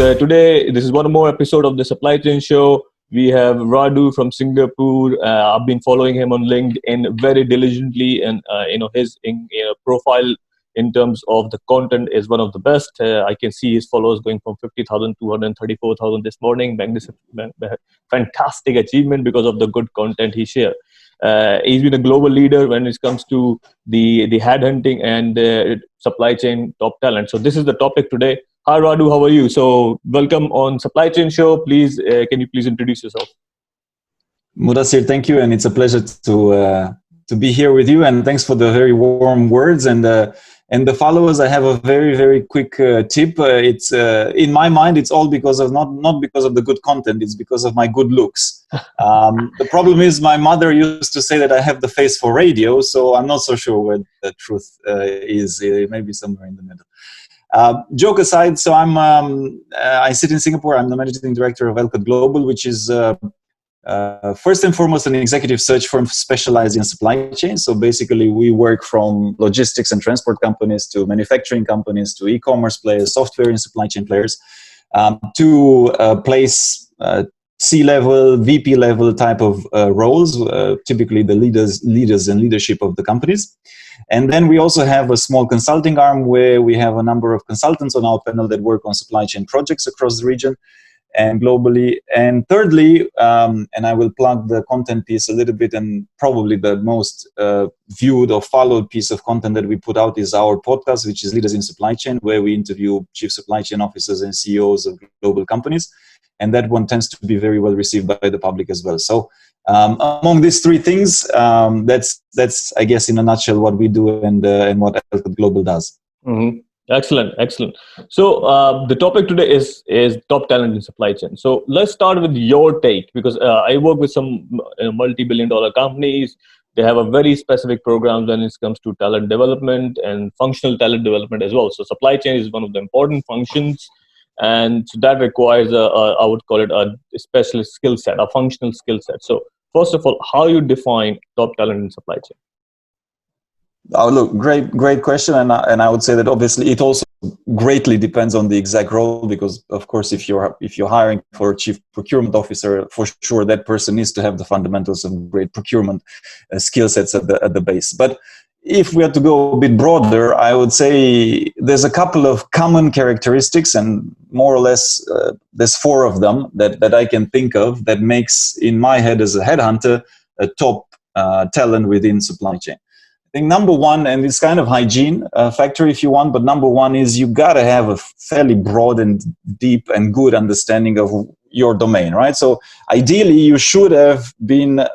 Today, this is one more episode of the Supply Chain Show. We have Radu from Singapore. I've been following him on LinkedIn very diligently, and his profile in terms of the content is one of the best. I can see his followers going from 50,000 to 134,000 this morning. Fantastic achievement because of the good content he shares. He's been a global leader when it comes to the headhunting and supply chain top talent. So this is the topic today. Hi Radu, how are you? So welcome on Supply Chain Show. Please, can you please introduce yourself? Muddassir, thank you, and it's a pleasure to be here with you. And thanks for the very warm words. And the followers, I have a very quick tip. It's in my mind, it's all because of not because of the good content. It's because of my good looks. The problem is, my mother used to say that I have the face for radio, so I'm not so sure where the truth is. Maybe somewhere in the middle. Joke aside, so I sit in Singapore. I'm the managing director of ELCOT Global, which is first and foremost an executive search firm specialized in supply chain. So basically, we work from logistics and transport companies to manufacturing companies to e-commerce players, software and supply chain players, to place C-level, VP level type of roles, typically the leaders and leadership of the companies. And then we also have a small consulting arm where we have a number of consultants on our panel that work on supply chain projects across the region and globally. And thirdly, and I will plug the content piece a little bit, and probably the most viewed or followed piece of content that we put out is our podcast, which is Leaders in Supply Chain, where we interview chief supply chain officers and CEOs of global companies. And that one tends to be very well received by the public as well. So among these three things, that's I guess in a nutshell what we do and what ELCOT Global does. Mm-hmm. Excellent. So the topic today is top talent in supply chain. So let's start with your take, because I work with some multi-billion-dollar companies. They have a very specific programs when it comes to talent development and functional talent development as well. So supply chain is one of the important functions. And so that requires I would call it a specialist skill set, a functional skill set. So first of all, how you define top talent in supply chain? Oh, look, great question. And I would say that obviously it also greatly depends on the exact role, because of course, if you're hiring for a chief procurement officer, for sure that person needs to have the fundamentals of great procurement skill sets at the base. But if we had to go a bit broader, I would say there's a couple of common characteristics, and more or less there's four of them that I can think of that makes, in my head as a headhunter, a top talent within supply chain. I think number one, and it's kind of hygiene factor if you want, but number one is you got to have a fairly broad and deep and good understanding of your domain, right? So ideally, you should have been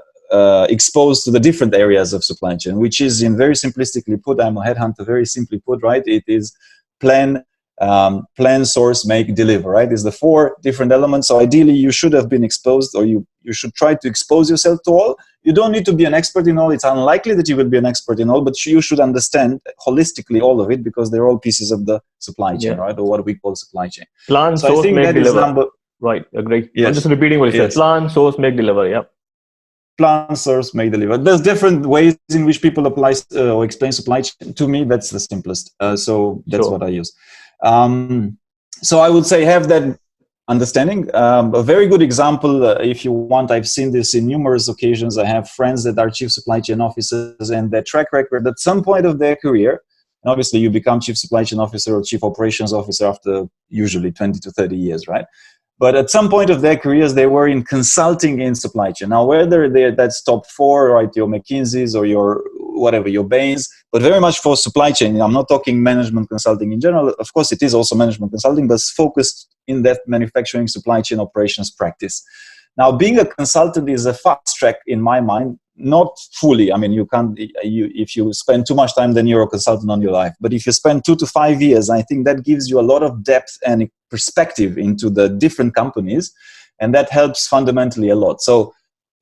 exposed to the different areas of supply chain, which is, in very simplistically put, I'm a headhunter, very simply put, right? It is plan, source, make, deliver, right? It's the four different elements. So ideally, you should have been exposed, or you should try to expose yourself to all. You don't need to be an expert in all. It's unlikely that you will be an expert in all, but you should understand holistically all of it, because they're all pieces of the supply chain, right? Or what we call supply chain. Plan, so source, I think make, that deliver. Is number. Right, agree. Yes. I'm just repeating what you said. Plan, source, make, deliver, yeah. Plan, source, make, deliver. There's different ways in which people apply or explain supply chain. To me, that's the simplest. So that's what I use. So I would say have that understanding. A very good example, if you want, I've seen this in numerous occasions. I have friends that are chief supply chain officers, and their track record at some point of their career, and obviously you become chief supply chain officer or chief operations officer after usually 20 to 30 years, right? But at some point of their careers, they were in consulting in supply chain. Now, whether that's top four, right, your McKinsey's or your whatever, your Bain's, but very much for supply chain. I'm not talking management consulting in general. Of course, it is also management consulting, but it's focused in that manufacturing supply chain operations practice. Now, being a consultant is a fast track in my mind. Not fully. I mean, you can't. If you spend too much time, then you're a consultant on your life. But if you spend 2 to 5 years, I think that gives you a lot of depth and perspective into the different companies, and that helps fundamentally a lot. So,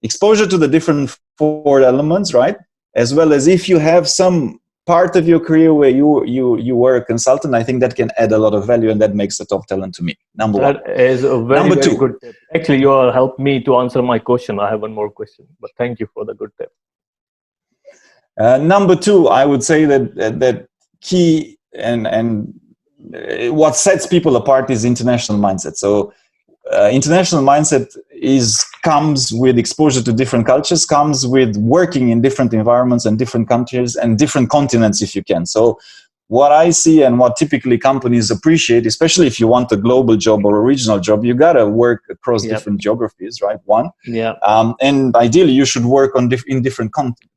exposure to the different four elements, right? As well as if you have some part of your career where you were a consultant, I think that can add a lot of value, and that makes the top talent to me. Number one. That is a very good tip. Actually, you all helped me to answer my question. I have one more question, but thank you for the good tip. Number two, I would say that key and what sets people apart is international mindset. So international mindset comes with exposure to different cultures, comes with working in different environments and different countries and different continents if you can. So what I see and what typically companies appreciate, especially if you want a global job or a regional job, you got to work across different geographies, right? And ideally you should work in different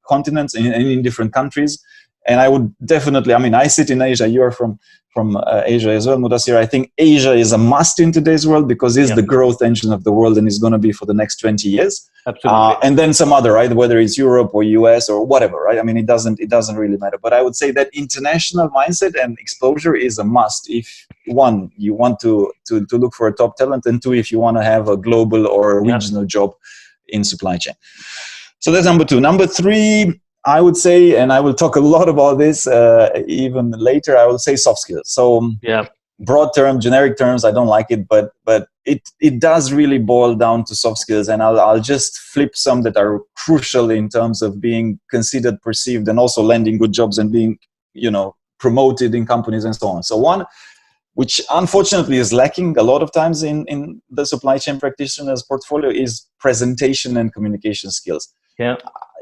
continents and in different countries. And I would definitely, I mean, I sit in Asia, you are from Asia as well, Muddassir. I think Asia is a must in today's world because it's the growth engine of the world and is going to be for the next 20 years. Absolutely. And then some other, right? Whether it's Europe or US or whatever, right? I mean, it doesn't really matter. But I would say that international mindset and exposure is a must if, one, you want to look for a top talent, and two, if you want to have a global or a regional job in supply chain. So that's number two. Number three, I would say, and I will talk a lot about this even later, I will say soft skills. So broad term, generic terms, I don't like it, but it does really boil down to soft skills. And I'll just flip some that are crucial in terms of being considered, perceived, and also landing good jobs and being, promoted in companies and so on. So one, which unfortunately is lacking a lot of times in the supply chain practitioner's portfolio, is presentation and communication skills.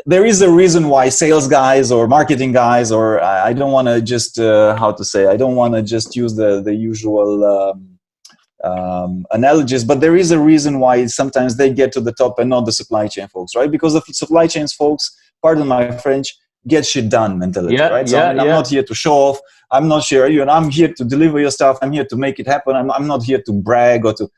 There is a reason why sales guys or marketing guys, or I don't want to just, I don't want to just use the usual analogies, but there is a reason why sometimes they get to the top and not the supply chain folks, right? Because the supply chain folks, pardon my French, get shit done mentality, right? So I'm not here to show off. I'm not sure you, and I'm here to deliver your stuff. I'm here to make it happen. I'm not here to brag or to,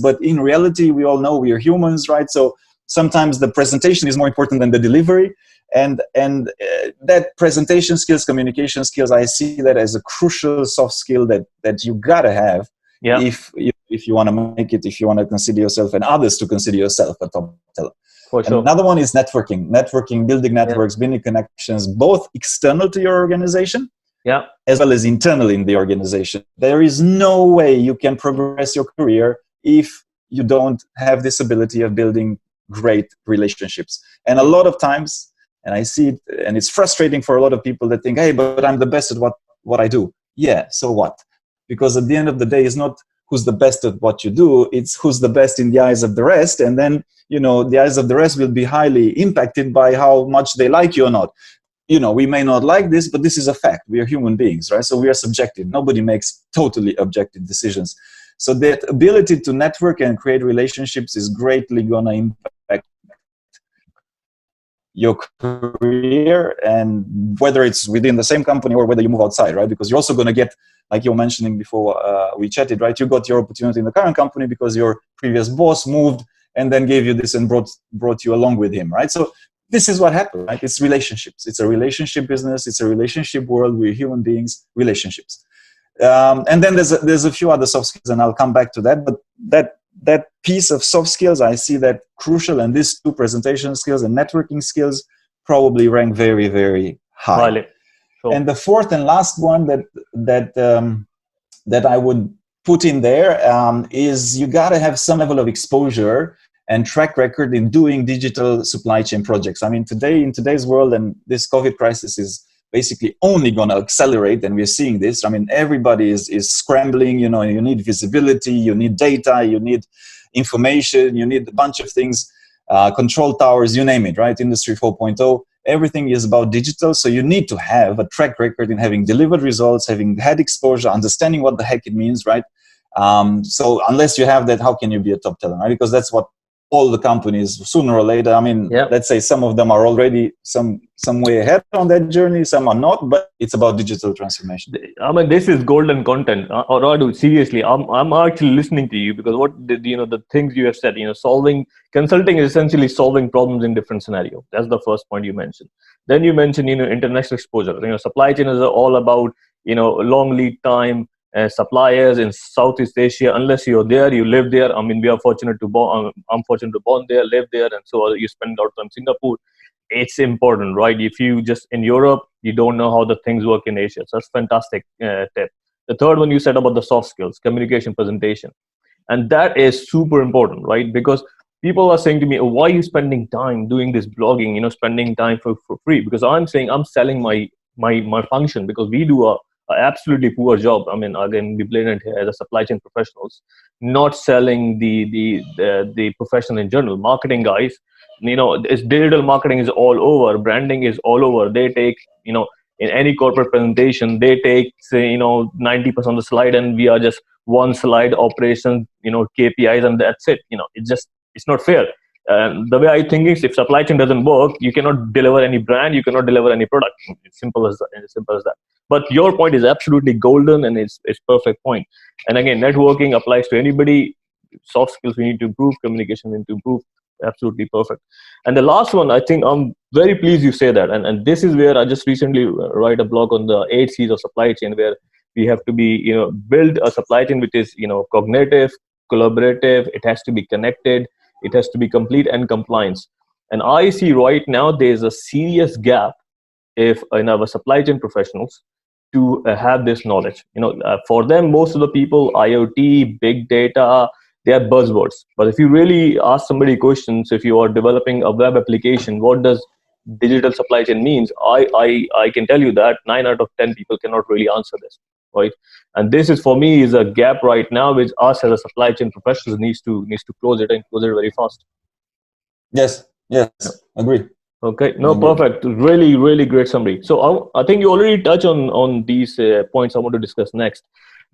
but in reality, we all know we are humans, right? So sometimes the presentation is more important than the delivery, and that presentation skills, communication skills, I see that as a crucial soft skill that you gotta have if you want to make it, if you want to consider yourself and others to consider yourself a top talent. For sure. Another one is networking, building networks, building connections, both external to your organization, as well as internal in the organization. There is no way you can progress your career if you don't have this ability of building great relationships. And a lot of times, and I see it, and it's frustrating for a lot of people that think, hey, but I'm the best at what I do. Yeah, so what? Because at the end of the day, it's not who's the best at what you do, it's who's the best in the eyes of the rest. And then, the eyes of the rest will be highly impacted by how much they like you or not. We may not like this, but this is a fact. We are human beings, right? So we are subjective. Nobody makes totally objective decisions. So that ability to network and create relationships is greatly going to impact your career, and whether it's within the same company or whether you move outside, right? Because you're also going to get, like you were mentioning before we chatted, right? You got your opportunity in the current company because your previous boss moved and then gave you this and brought you along with him, right? So this is what happened, right? It's relationships. It's a relationship business. It's a relationship world. We're human beings, relationships. And then there's a few other soft skills, and I'll come back to that. But that piece of soft skills, I see that crucial, and these two, presentation skills and networking skills, probably rank very, very high. Sure. And the fourth and last one that I would put in there is you got to have some level of exposure and track record in doing digital supply chain projects. I mean, in today's world, and this COVID crisis is basically only going to accelerate, and we're seeing this. I mean, everybody is scrambling. You need visibility, you need data, you need information, you need a bunch of things, control towers, you name it, right? Industry 4.0, everything is about digital. So you need to have a track record in having delivered results, having had exposure, understanding what the heck it means, right? So unless you have that, how can you be a top talent, right? Because that's what all the companies, sooner or later, I mean, let's say some of them are already some way ahead on that journey, some are not, but it's about digital transformation. I mean, this is golden content. Radu, seriously, I'm actually listening to you, because the things you have said, consulting is essentially solving problems in different scenarios. That's the first point you mentioned. Then you mentioned, international exposure. Supply chain is all about, long lead time, suppliers in Southeast Asia. Unless you're there, you live there. I mean, we are fortunate to I'm fortunate to born there, live there, and so you spend a lot of time in Singapore. It's important, right? If you just in Europe, you don't know how the things work in Asia. So that's fantastic tip. The third one you said about the soft skills, communication, presentation, and that is super important, right? Because people are saying to me, why are you spending time doing this blogging? Spending time for free? Because I'm saying I'm selling my function, because we do a absolutely poor job. I mean, again, be blatant here, as a supply chain professionals, not selling the profession in general. Marketing guys, it's digital marketing is all over, branding is all over. They take, in any corporate presentation, they take, say, 90% of the slide, and we are just one slide operations, KPIs, and that's it. It's not fair. The way I think is, if supply chain doesn't work, you cannot deliver any brand, you cannot deliver any product. It's simple as that. But your point is absolutely golden, and it's perfect point. And again, networking applies to anybody. Soft skills we need to improve, communication we need to improve. Absolutely perfect. And the last one, I think I'm very pleased you say that. And this is where I just recently write a blog on the 8 C's of supply chain, where we have to be, build a supply chain which is, cognitive, collaborative. It has to be connected. It has to be complete and compliance. And I see right now there's a serious gap if in our supply chain professionals to have this knowledge. For them, most of the people, IoT, big data, they are buzzwords. But if you really ask somebody questions, if you are developing a web application, what does digital supply chain means? I can tell you that 9 out of 10 people cannot really answer this, right? And this is, for me, is a gap right now, which us as a supply chain professionals needs to close it, and close it very fast. Yes, agree. Okay, no, perfect. Really, really great summary. So I think you already touched on these points I want to discuss next.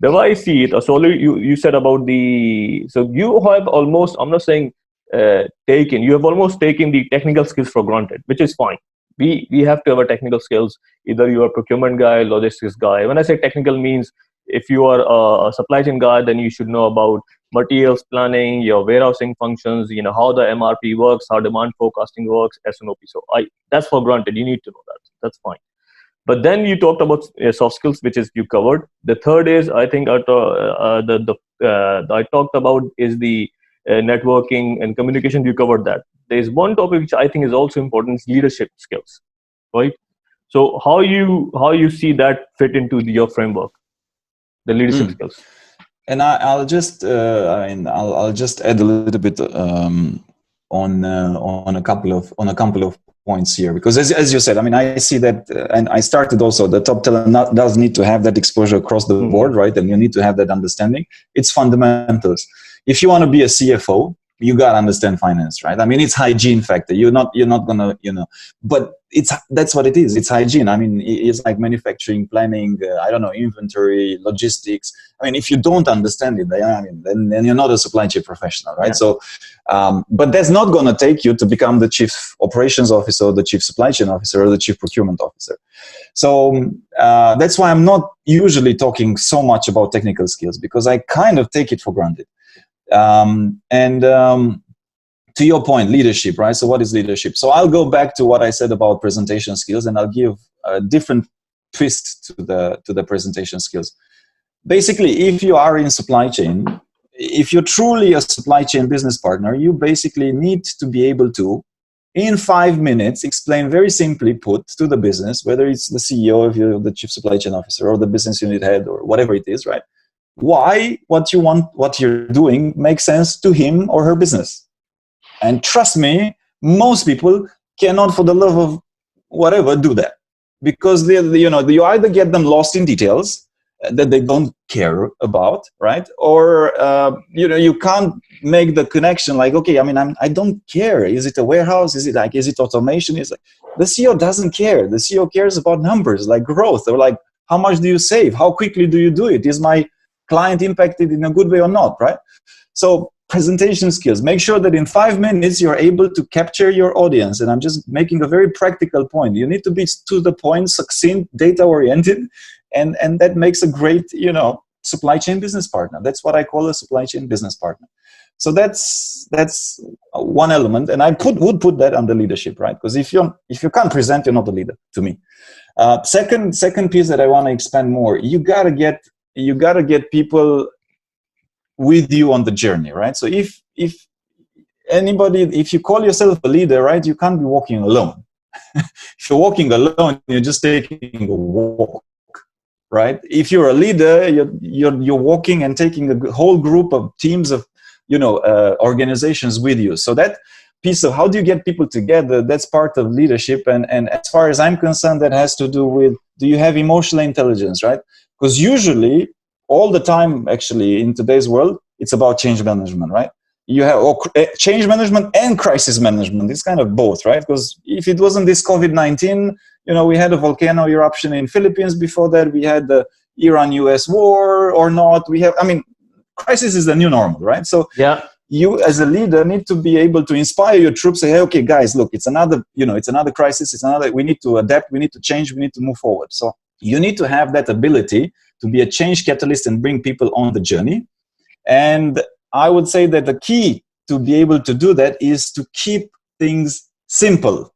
The way I see it, so you said about so you have almost, I'm not saying you have almost taken the technical skills for granted, which is fine. We have to have a technical skills. Either you are a procurement guy, logistics guy. When I say technical means, if you are a supply chain guy, then you should know about materials planning, your warehousing functions, how the MRP works, how demand forecasting works, S&OP. So that's for granted. You need to know that. That's fine. But then you talked about soft skills, which is you covered. The third is, I think, I talked about is the networking and communication. You covered that. There's one topic which I think is also important: is leadership skills, right? So how you see that fit into your framework, the leadership skills? And I'll just I'll just add a little bit on a couple of points here, because as you said, I see that, and I started also, the top talent does need to have that exposure across the board, right? And you need to have that understanding. It's fundamentals. If you want to be a CFO, you got to understand finance, right? It's hygiene factor. You're not gonna, but that's what it is. It's hygiene. It's like manufacturing, planning, inventory, logistics. If you don't understand it, then you're not a supply chain professional, right? Yeah. So, but that's not gonna take you to become the chief operations officer, or the chief supply chain officer, or the chief procurement officer. So that's why I'm not usually talking so much about technical skills, because I kind of take it for granted. To your point, leadership, right? So what is leadership? So I'll go back to what I said about presentation skills, and I'll give a different twist to the presentation skills. Basically, if you are in supply chain, if you're truly a supply chain business partner, you basically need to be able to, in 5 minutes, explain very simply put to the business, whether it's the CEO, if you're the chief supply chain officer, or the business unit head, or whatever it is, right? Why what you're doing makes sense to him or her business. And trust me, most people cannot, for the love of whatever, do that, because you either get them lost in details that they don't care about, right? Or you can't make the connection, like, okay, I don't care. Is it a warehouse? Is it automation? Is it, the CEO doesn't care. The CEO cares about numbers, like growth, or like, how much do you save? How quickly do you do it? Is my client impacted in a good way or not, right? So presentation skills, make sure that in 5 minutes you're able to capture your audience. And I'm just making a very practical point. You need to be to the point, succinct, data oriented, and that makes a great supply chain business partner. That's what I call a supply chain business partner. So that's one element, and I would put that under leadership, right? Because if you can't present, you're not a leader to me. Second piece that I want to expand more, you gotta get people with you on the journey, right? So if you call yourself a leader, right, you can't be walking alone. If you're walking alone, you're just taking a walk, right? If you're a leader, you're walking and taking a whole group of teams of organizations with you. So that piece of how do you get people together, that's part of leadership. And as far as I'm concerned, that has to do with, do you have emotional intelligence, right? Because usually, all the time, actually, in today's world, it's about change management, right? You have change management and crisis management. It's kind of both, right? Because if it wasn't this COVID-19, we had a volcano eruption in Philippines before that. We had the Iran-US war or not. Crisis is the new normal, right? So yeah, you as a leader need to be able to inspire your troops. Say, hey, okay, guys, look, it's another crisis. We need to adapt. We need to change. We need to move forward. So you need to have that ability to be a change catalyst and bring people on the journey. And I would say that the key to be able to do that is to keep things simple.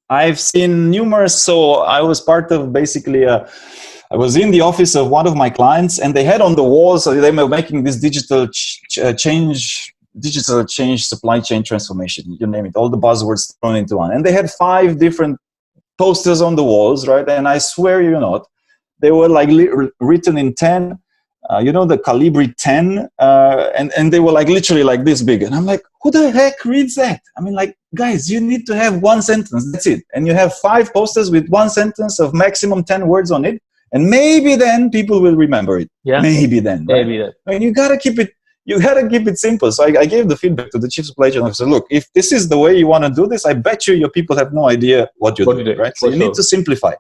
I've seen numerous, so I was part of basically I was in the office of one of my clients, and they had on the wall, so they were making this digital change, supply chain transformation, you name it, all the buzzwords thrown into one. And they had 5 different posters on the walls, right? And I swear you not, they were like written in 10, the Calibri 10, and they were like literally like this big. And I'm like, who the heck reads that? Guys, you need to have 1 sentence, that's it. And you have 5 posters with 1 sentence of maximum 10 words on it. And maybe then people will remember it. Yeah. Maybe then. Right? Maybe then. You gotta keep it simple. So I gave the feedback to the chief supply chain officer. Look, if this is the way you want to do this, I bet you your people have no idea what you're doing, right? So you need to simplify.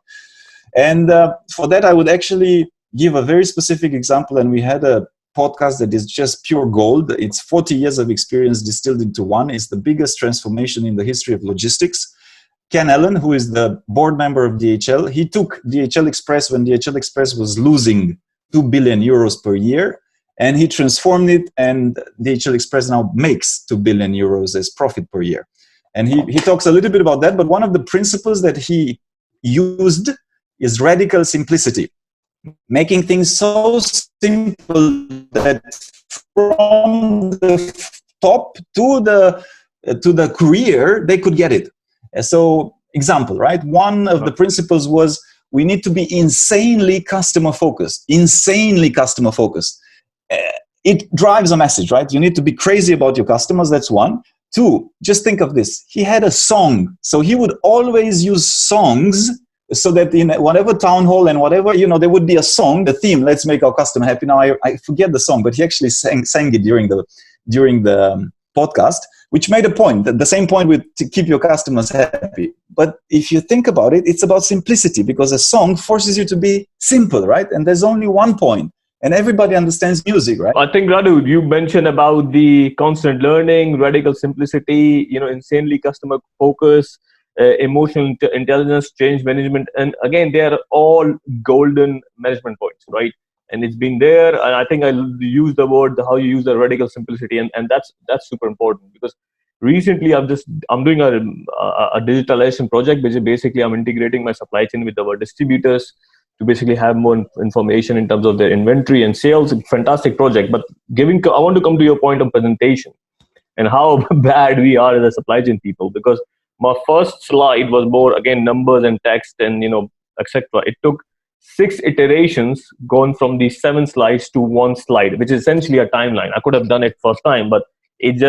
And for that, I would actually give a very specific example. And we had a podcast that is just pure gold. It's 40 years of experience distilled into one. It's the biggest transformation in the history of logistics. Ken Allen, who is the board member of DHL, he took DHL Express when DHL Express was losing 2 billion euros per year, and he transformed it, and DHL Express now makes 2 billion euros as profit per year. And he talks a little bit about that, but one of the principles that he used is radical simplicity, making things so simple that from the top to the courier, they could get it. So, example, right? One of the principles was we need to be insanely customer focused. Insanely customer focused. It drives a message, right? You need to be crazy about your customers. That's one. 2, just think of this. He had a song. So he would always use songs so that in whatever town hall and whatever, there would be a song, the theme, let's make our customer happy. Now, I forget the song, but he actually sang it during the podcast, which made a point, the same point with to keep your customers happy. But if you think about it, it's about simplicity, because a song forces you to be simple, right? And there's only one point, and everybody understands music, right? I think, Radu, you mentioned about the constant learning, radical simplicity, insanely customer focus, emotional intelligence, change management. And again, they are all golden management points, right? And it's been there. And I think I use the word, how you use the radical simplicity. And that's super important, because recently I'm doing a digitalization project, which is basically I'm integrating my supply chain with our distributors to basically have more information in terms of their inventory and sales. Fantastic project. But I want to come to your point of presentation and how bad we are as a supply chain people, because my first slide was more, again, numbers and text and, etc. It took 6 iterations going from these 7 slides to 1 slide, which is essentially a timeline. I could have done it first time, but it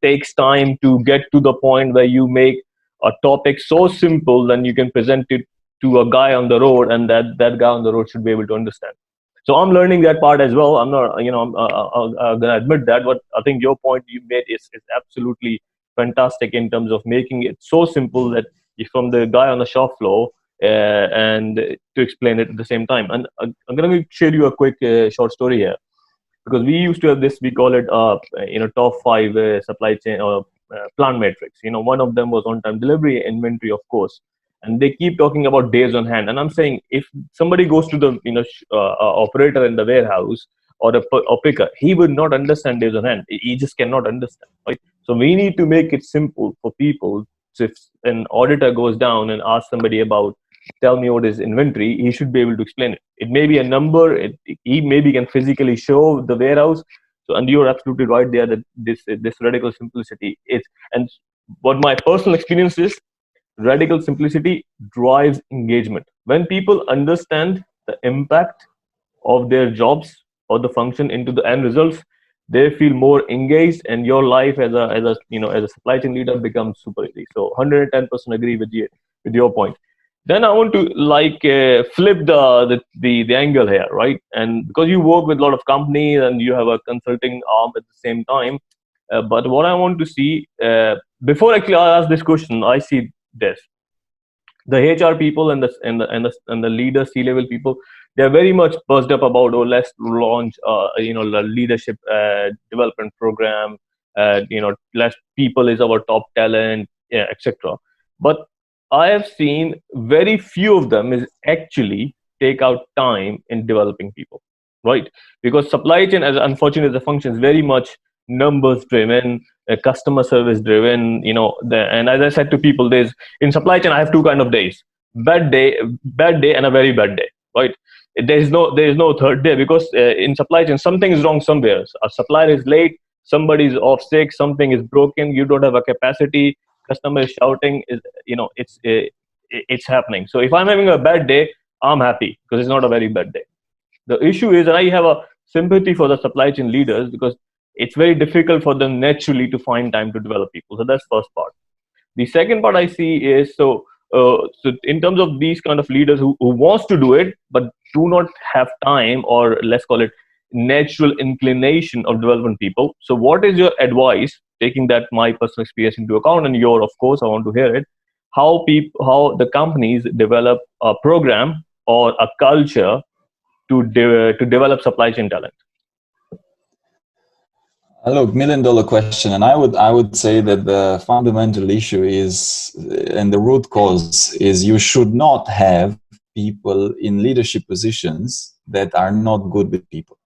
takes time to get to the point where you make a topic so simple that you can present it to a guy on the road, and that guy on the road should be able to understand. So I'm learning that part as well. I'm not, I'm going to admit that, but I think your point you made is absolutely fantastic in terms of making it so simple that from the guy on the shop floor and to explain it at the same time. And I'm going to share you a quick short story here, because we used to have this, we call it top 5 supply chain or plan metrics. One of them was on-time delivery, inventory, of course. And they keep talking about days on hand. And I'm saying, if somebody goes to the operator in the warehouse or a picker, he would not understand days on hand. He just cannot understand, right? So we need to make it simple for people. So if an auditor goes down and asks somebody about, tell me what is inventory, he should be able to explain it. It may be a number. He maybe can physically show the warehouse. So, and you're absolutely right there that this radical simplicity is. And what my personal experience is, radical simplicity drives engagement. When people understand the impact of their jobs or the function into the end results, they feel more engaged, and your life as a as a supply chain leader becomes super easy. So 110% agree with your point. Then I want to flip the angle here, right? And because you work with a lot of companies and you have a consulting arm at the same time, but what I want to see, before actually I ask this question, I see this: the HR people and the leader C-level people, they're very much buzzed up about, oh, let's launch the leadership development program, less people is our top talent, yeah, etc. But I have seen very few of them is actually take out time in developing people, right? Because supply chain, as unfortunate as a function, is very much numbers driven, customer service driven, and as I said to people, there's in supply chain I have two kind of days: bad day and a very bad day, right? There is no third day, because in supply chain something is wrong somewhere. A supplier is late, somebody is off sick, something is broken, you don't have a capacity, customer is shouting, it's happening. So if I'm having a bad day, I'm happy because it's not a very bad day. The issue is, and I have a sympathy for the supply chain leaders, because it's very difficult for them naturally to find time to develop people. So that's first part. The second part I see is, so in terms of these kind of leaders who wants to do it but do not have time, or let's call it natural inclination of development people. So what is your advice, taking that my personal experience into account, and your, of course, I want to hear it, how the companies develop a program or a culture to develop supply chain talent? Look, $1 million question, and I would say that the fundamental issue is, and the root cause is, you should not have people in leadership positions that are not good with people.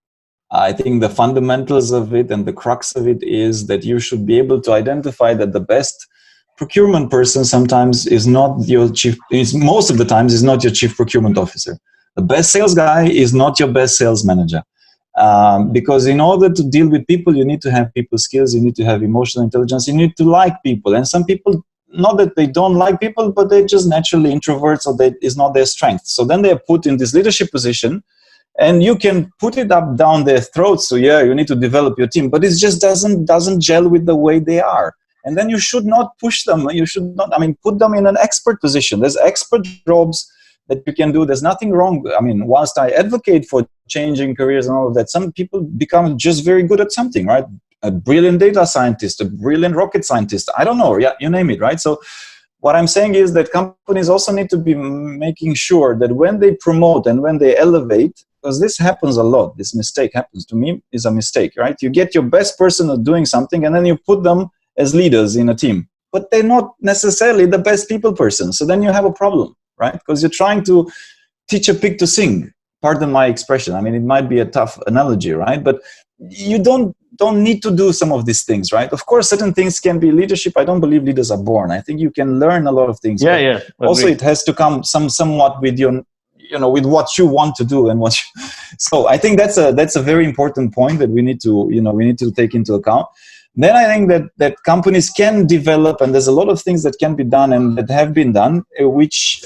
I think the fundamentals of it and the crux of it is that you should be able to identify that the best procurement person sometimes is not your most of the times is not your chief procurement officer. The best sales guy is not your best sales manager. Because in order to deal with people, you need to have people skills, you need to have emotional intelligence, you need to like people. And some people, not that they don't like people, but they're just naturally introverts, or that is not their strength. So then they're put in this leadership position, and you can put it up down their throats. So yeah, you need to develop your team, but it just doesn't gel with the way they are. And then you should not push them. You should not, put them in an expert position. There's expert jobs that you can do. There's nothing wrong. Whilst I advocate for changing careers and all of that, some people become just very good at something, right? A brilliant data scientist, a brilliant rocket scientist, I don't know, yeah, you name it, right? So what I'm saying is that companies also need to be making sure that when they promote and when they elevate, because this happens a lot, this mistake happens, to me is a mistake, right? You get your best person at doing something and then you put them as leaders in a team, but they're not necessarily the best people person. So then you have a problem, right? Because you're trying to teach a pig to sing. Pardon my expression. It might be a tough analogy, right? But you don't need to do some of these things, right? Of course, certain things can be leadership. I don't believe leaders are born. I think you can learn a lot of things. Yeah. Also, it has to come somewhat with your, with what you want to do and what. So I think that's a very important point that we need to take into account. Then I think that companies can develop, and there's a lot of things that can be done and that have been done, which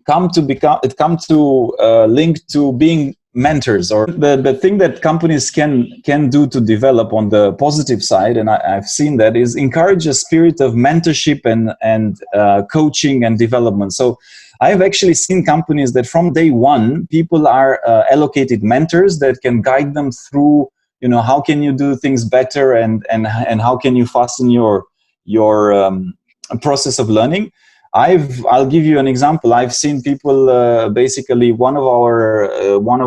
come to link to being mentors, or the thing that companies can do to develop on the positive side, and I've seen that, is encourage a spirit of mentorship and coaching and development. So I've actually seen companies that from day one, people are allocated mentors that can guide them through, how can you do things better, and how can you fasten your process of learning. I'll give you an example. I've seen people, basically one of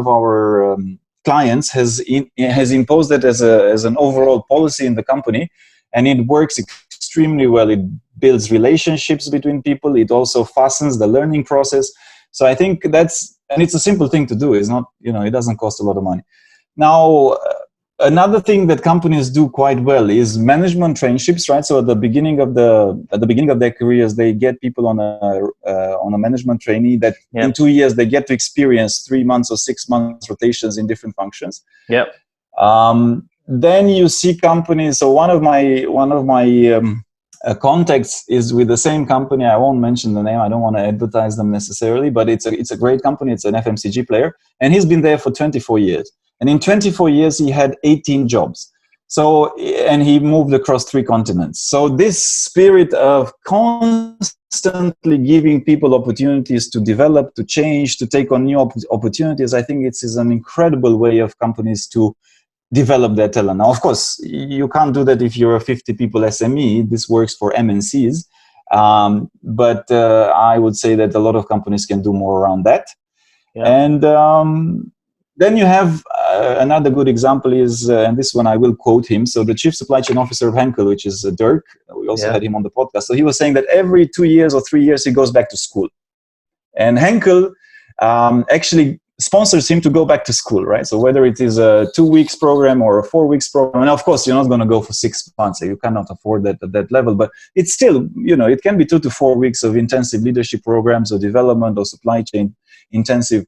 our clients has imposed it as an overall policy in the company, and it works extremely well. It builds relationships between people. It also fastens the learning process. So I think and it's a simple thing to do. It's not, it doesn't cost a lot of money. Now, another thing that companies do quite well is management traineeships, right? So at the beginning of their careers, they get people on a management trainee that in 2 years they get to experience 3 months or 6 months rotations in different functions. Yeah. Then you see companies. So one of my contacts is with the same company. I won't mention the name. I don't want to advertise them necessarily, but it's a great company. It's an FMCG player, and he's been there for 24 years. And in 24 years, he had 18 jobs. So, and he moved across 3 continents. So this spirit of constantly giving people opportunities to develop, to change, to take on new opportunities, I think it is an incredible way of companies to develop their talent. Now, of course, you can't do that if you're a 50 people SME. This works for MNCs. But I would say that a lot of companies can do more around that. Yeah. And then you have another good example is, and this one I will quote him. So the Chief Supply Chain Officer of Henkel, which is Dirk, we also had him on the podcast. So he was saying that every 2 years or 3 years, he goes back to school. And Henkel actually sponsors him to go back to school, right? So whether it is a 2 weeks program or a 4 weeks program, and of course, you're not going to go for 6 months. So you cannot afford that at that level, but it's still, you know, it can be 2 to 4 weeks of intensive leadership programs or development or supply chain intensive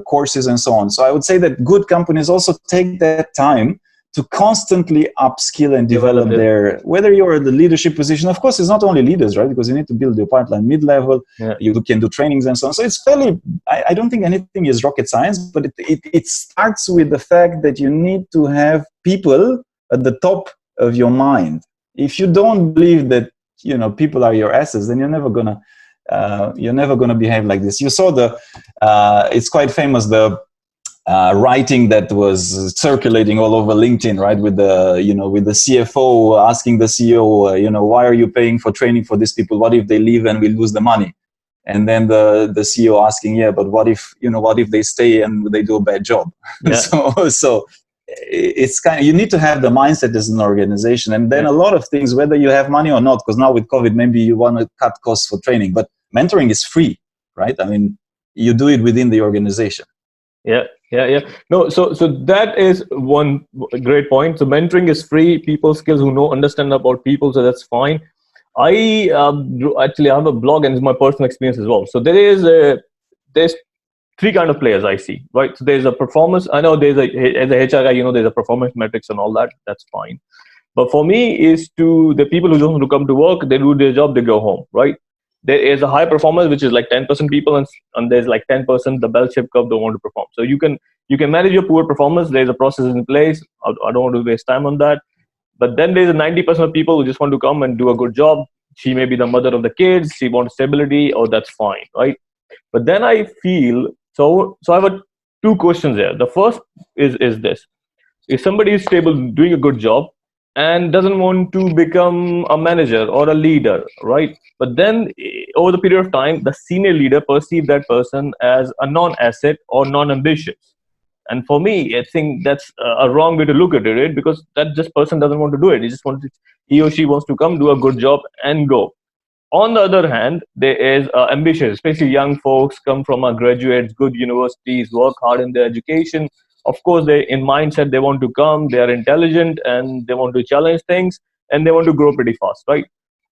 courses and so on. So I would say that good companies also take that time to constantly upskill and develop their, whether you're in the leadership position, of course, it's not only leaders, right? Because you need to build your pipeline mid-level, you can do trainings and so on. So it's fairly, I don't think anything is rocket science, but it starts with the fact that you need to have people at the top of your mind. If you don't believe that, you know, people are your assets, then you're never gonna behave like this. You saw it's quite famous, the writing that was circulating all over LinkedIn, right? With the CFO asking the CEO, why are you paying for training for these people? What if they leave and we lose the money? And then the CEO asking, but what if they stay and they do a bad job? Yeah. So it's kind of, you need to have the mindset as an organization. And then a lot of things, whether you have money or not, because now with COVID, maybe you want to cut costs for training, but mentoring is free, right? I mean, you do it within the organization. Yeah. No, so that is one great point. So mentoring is free. People skills who understand about people, so that's fine. I actually have a blog, and it's my personal experience as well. So there's 3 kind of players I see, right? So there's a performance. I know as a HR guy, there's a performance metrics and all that. That's fine. But for me, is to the people who just want to come to work, they do their job, they go home, right? There is a high performance, which is like 10% people, and there's like 10% the bell-shaped curve don't want to perform. So you can manage your poor performance. There's a process in place. I don't want to waste time on that. But then there's a 90% of people who just want to come and do a good job. She may be the mother of the kids. She wants stability. Oh, that's fine, right? But then I feel so I have 2 questions there. The first is this: if somebody is stable, doing a good job, and doesn't want to become a manager or a leader, right? But then over the period of time, the senior leader perceives that person as a non-asset or non-ambitious. And for me, I think that's a wrong way to look at it, right? Because that just person doesn't want to do it. He or she wants to come, do a good job and go. On the other hand, there is ambitious, especially young folks come from graduates, good universities, work hard in their education. Of course, they in mindset, they want to come, they are intelligent and they want to challenge things and they want to grow pretty fast, right?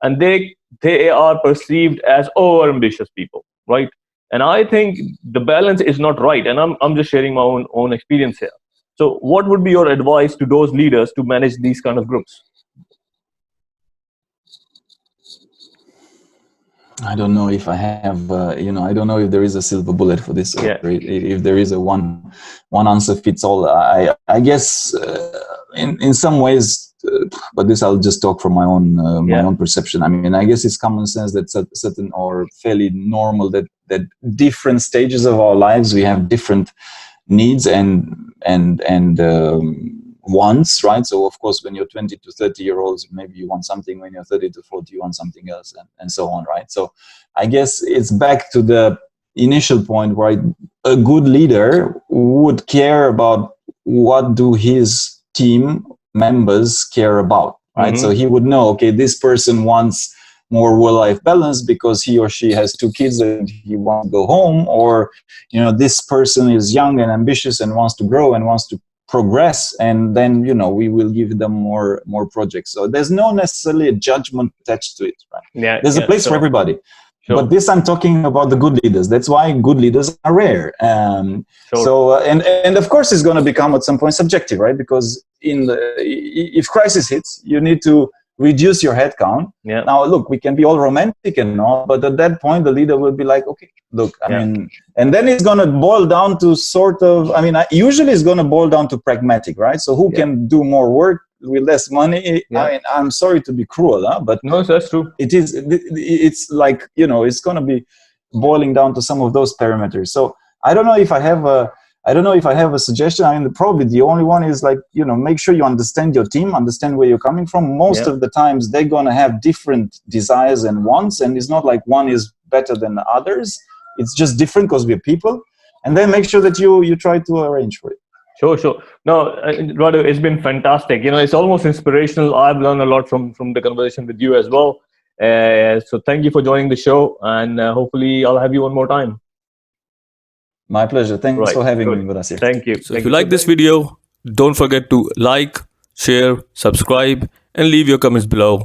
And they are perceived as over-ambitious people, right? And I think the balance is not right. And I'm just sharing my own experience here. So what would be your advice to those leaders to manage these kind of groups? I don't know if I have, I don't know if there is a silver bullet for this. If there is a one answer fits all. I guess in some ways, but this I'll just talk from my own perception. I mean, I guess it's common sense that certain or fairly normal that different stages of our lives we have different needs and wants, right? So of course, when you're 20 to 30 year olds, maybe you want something. When you're 30 to 40, you want something else, and so on, right? So I guess it's back to the initial point where a good leader would care about what do his team members care about, right? Mm-hmm. So he would know, okay, this person wants more work-life balance because he or she has 2 kids and he wants to go home, or this person is young and ambitious and wants to grow and wants to progress, and then we will give them more projects. So there's no necessarily a judgment attached to it, right? There's a place for everybody. But this, I'm talking about the good leaders. That's why good leaders are rare. So and of course it's going to become at some point subjective, right? Because if crisis hits, you need to reduce your headcount. Yeah. Now, look, we can be all romantic and all, but at that point, the leader will be like, okay, look, I mean, and then it's going to boil down to sort of, I mean, usually it's going to boil down to pragmatic, right? So who can do more work with less money? I mean, I'm sorry to be cruel, but no, that's true. It's like, you know, it's going to be boiling down to some of those parameters. So I don't know if I have a suggestion. I mean, probably the only one is like, you know, make sure you understand your team, understand where you're coming from. Most of the times they're going to have different desires and wants, and it's not like one is better than the others. It's just different because we're people. And then make sure that you try to arrange for it. Sure. No, Radu, it's been fantastic. You know, it's almost inspirational. I've learned a lot from the conversation with you as well. So thank you for joining the show, and hopefully I'll have you one more time. My pleasure. Thanks for having me, Muddassir. Thank you. So if you like this video, don't forget to like, share, subscribe, and leave your comments below.